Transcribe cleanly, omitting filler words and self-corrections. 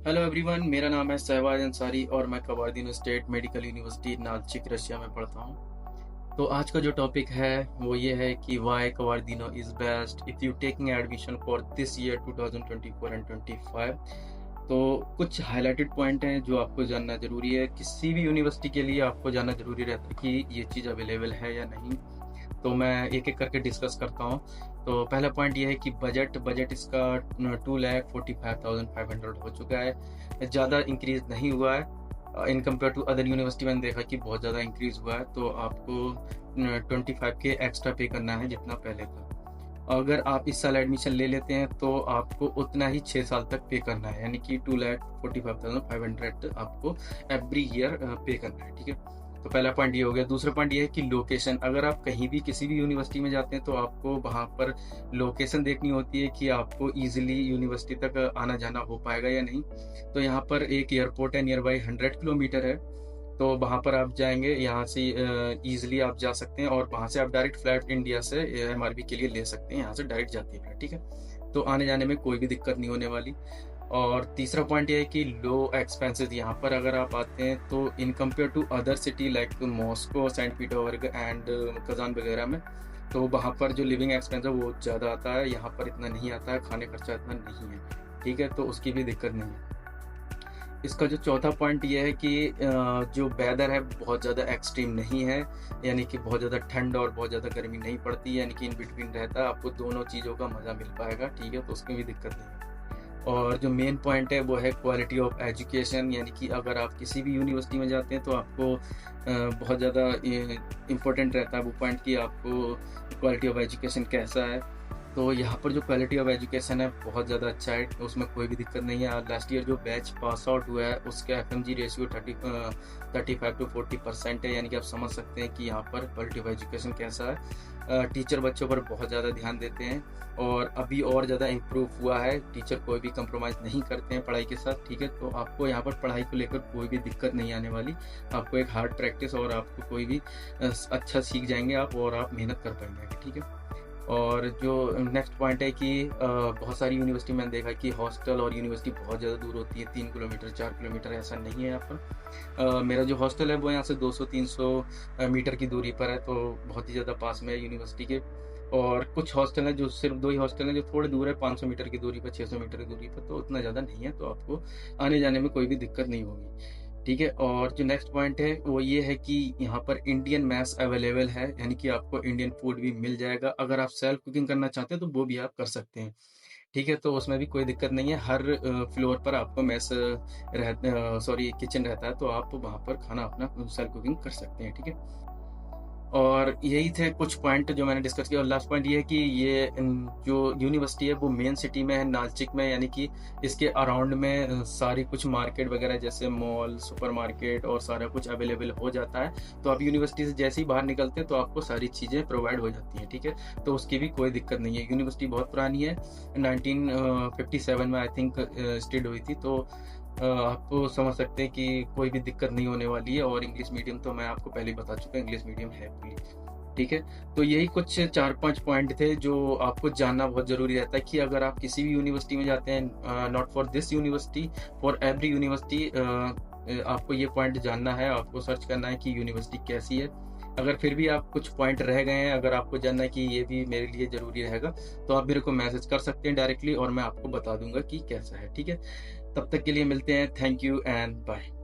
Hello everyone, मेरा नाम है सहवाज अंसारी और मैं Kabardin state medical university Nalchik Russia में पढ़ता हूँ। तो आज का जो टॉपिक है वो ये है कि why Kabardino is best if you taking admission for this year 2024 and 25। तो कुछ हाइलाइटेड पॉइंट हैं जो आपको जानना ज़रूरी है। किसी भी यूनिवर्सिटी के लिए आपको जानना ज़रूरी रहता है कि ये चीज़ अवेलेबल है या नहीं। तो मैं एक एक करके डिस्कस करता हूँ। तो पहला पॉइंट ये है कि बजट इसका 2,45,500 हो चुका है। ज़्यादा इंक्रीज नहीं हुआ है in compare to other university. मैंने देखा कि बहुत ज़्यादा इंक्रीज हुआ है, तो आपको 25 के एक्स्ट्रा पे करना है जितना पहले था। अगर आप इस साल एडमिशन ले लेते हैं तो आपको उतना ही 6 साल तक पे करना है, यानी कि 2,45,500 आपको एवरी ईयर पे करना है। ठीक है, तो पहला पॉइंट ये हो गया। दूसरा पॉइंट ये है कि लोकेशन। अगर आप कहीं भी किसी भी यूनिवर्सिटी में जाते हैं तो आपको वहाँ पर लोकेशन देखनी होती है कि आपको ईजिली यूनिवर्सिटी तक आना जाना हो पाएगा या नहीं। तो यहाँ पर एक एयरपोर्ट है, नियर बाई 100 किलोमीटर है। तो वहाँ पर आप जाएंगे, यहाँ से ईजिली आप जा सकते हैं और वहाँ से आप डायरेक्ट फ्लाइट इंडिया से एमआरबी के लिए ले सकते हैं। यहाँ से डायरेक्ट जाती है फ्लाइट। ठीक है, तो आने जाने में कोई भी दिक्कत नहीं होने वाली। और तीसरा पॉइंट ये है कि लो एक्सपेंसेस। यहाँ पर अगर आप आते हैं तो in compare to other city like Moscow, Saint Petersburg and Kazan वगैरह में, तो वहाँ पर जो लिविंग एक्सपेंस है वो ज़्यादा आता है। यहाँ पर इतना नहीं आता है, खाने खर्चा इतना नहीं है। ठीक है, तो उसकी भी दिक्कत नहीं है। इसका जो चौथा पॉइंट ये है कि जो वेदर है बहुत ज़्यादा एक्सट्रीम नहीं है, यानी कि बहुत ज़्यादा ठंड और बहुत ज़्यादा गर्मी नहीं पड़ती, यानी कि इन बिटवीन रहता है। आपको दोनों चीज़ों का मज़ा मिल पाएगा। ठीक है, तो उसकी भी दिक्कत नहीं है। और जो मेन पॉइंट है वो है क्वालिटी ऑफ एजुकेशन, यानी कि अगर आप किसी भी यूनिवर्सिटी में जाते हैं तो आपको बहुत ज़्यादा इम्पोर्टेंट रहता है वो पॉइंट कि आपको क्वालिटी ऑफ एजुकेशन कैसा है। तो यहाँ पर जो क्वालिटी ऑफ एजुकेशन है बहुत ज़्यादा अच्छा है, उसमें कोई भी दिक्कत नहीं है। लास्ट ईयर जो बैच पास आउट हुआ है उसका FMG रेशियो 35 to 40% है, यानी कि आप समझ सकते हैं कि यहाँ पर क्वालिटी ऑफ एजुकेशन कैसा है। टीचर बच्चों पर बहुत ज़्यादा ध्यान देते हैं और अभी और ज़्यादा इम्प्रूव हुआ है। टीचर कोई भी कंप्रोमाइज़ नहीं करते हैं पढ़ाई के साथ। ठीक है, तो आपको यहाँ पर पढ़ाई को लेकर कोई भी दिक्कत नहीं आने वाली। आपको एक हार्ड प्रैक्टिस और आपको कोई भी अच्छा सीख जाएंगे आप और आप मेहनत कर पाएंगे। ठीक है, और जो नेक्स्ट पॉइंट है कि बहुत सारी यूनिवर्सिटी मैंने देखा कि हॉस्टल और यूनिवर्सिटी बहुत ज़्यादा दूर होती है, 3 किलोमीटर 4 किलोमीटर। ऐसा नहीं है यहाँ पर। मेरा जो हॉस्टल है वो यहाँ से 200-300 मीटर की दूरी पर है, तो बहुत ही ज़्यादा पास में है यूनिवर्सिटी के। और कुछ हॉस्टल हैं जो सिर्फ 2 ही हॉस्टल हैं जो थोड़े दूर है, 500 मीटर की दूरी पर, 600 मीटर की दूरी पर, तो उतना ज़्यादा नहीं है। तो आपको आने जाने में कोई भी दिक्कत नहीं होगी। ठीक है, और जो नेक्स्ट पॉइंट है वो ये है कि यहाँ पर इंडियन मैस अवेलेबल है, यानी कि आपको इंडियन फूड भी मिल जाएगा। अगर आप सेल्फ कुकिंग करना चाहते हैं तो वो भी आप कर सकते हैं। ठीक है, तो उसमें भी कोई दिक्कत नहीं है। हर फ्लोर पर आपको किचन रहता है, तो आप वहाँ पर खाना अपना सेल्फ कुकिंग कर सकते हैं। ठीक है, और यही थे कुछ पॉइंट जो मैंने डिस्कस किया। और लास्ट पॉइंट ये है कि ये जो यूनिवर्सिटी है वो मेन सिटी में है, नालचिक में, यानी कि इसके अराउंड में सारी कुछ मार्केट वगैरह जैसे मॉल, सुपरमार्केट और सारा कुछ अवेलेबल हो जाता है। तो आप यूनिवर्सिटी से जैसे ही बाहर निकलते हैं तो आपको सारी चीज़ें प्रोवाइड हो जाती हैं। ठीक है, तो उसकी भी कोई दिक्कत नहीं है। यूनिवर्सिटी बहुत पुरानी है, 1957 में आई थिंक स्टार्ट हुई थी। तो आप समझ सकते हैं कि कोई भी दिक्कत नहीं होने वाली है। और इंग्लिश मीडियम तो मैं आपको पहले ही बता चुका, इंग्लिश मीडियम है पूरी। ठीक है, तो यही कुछ 4-5 पॉइंट थे जो आपको जानना बहुत ज़रूरी रहता है कि अगर आप किसी भी यूनिवर्सिटी में जाते हैं, not for this university, for every university, आपको ये पॉइंट जानना है, आपको सर्च करना है कि यूनिवर्सिटी कैसी है। अगर फिर भी आप कुछ पॉइंट रह गए हैं, अगर आपको जानना है कि ये भी मेरे लिए ज़रूरी रहेगा, तो आप मेरे को मैसेज कर सकते हैं डायरेक्टली और मैं आपको बता दूंगा कि कैसा है। ठीक है, तब तक के लिए मिलते हैं। Thank you and bye.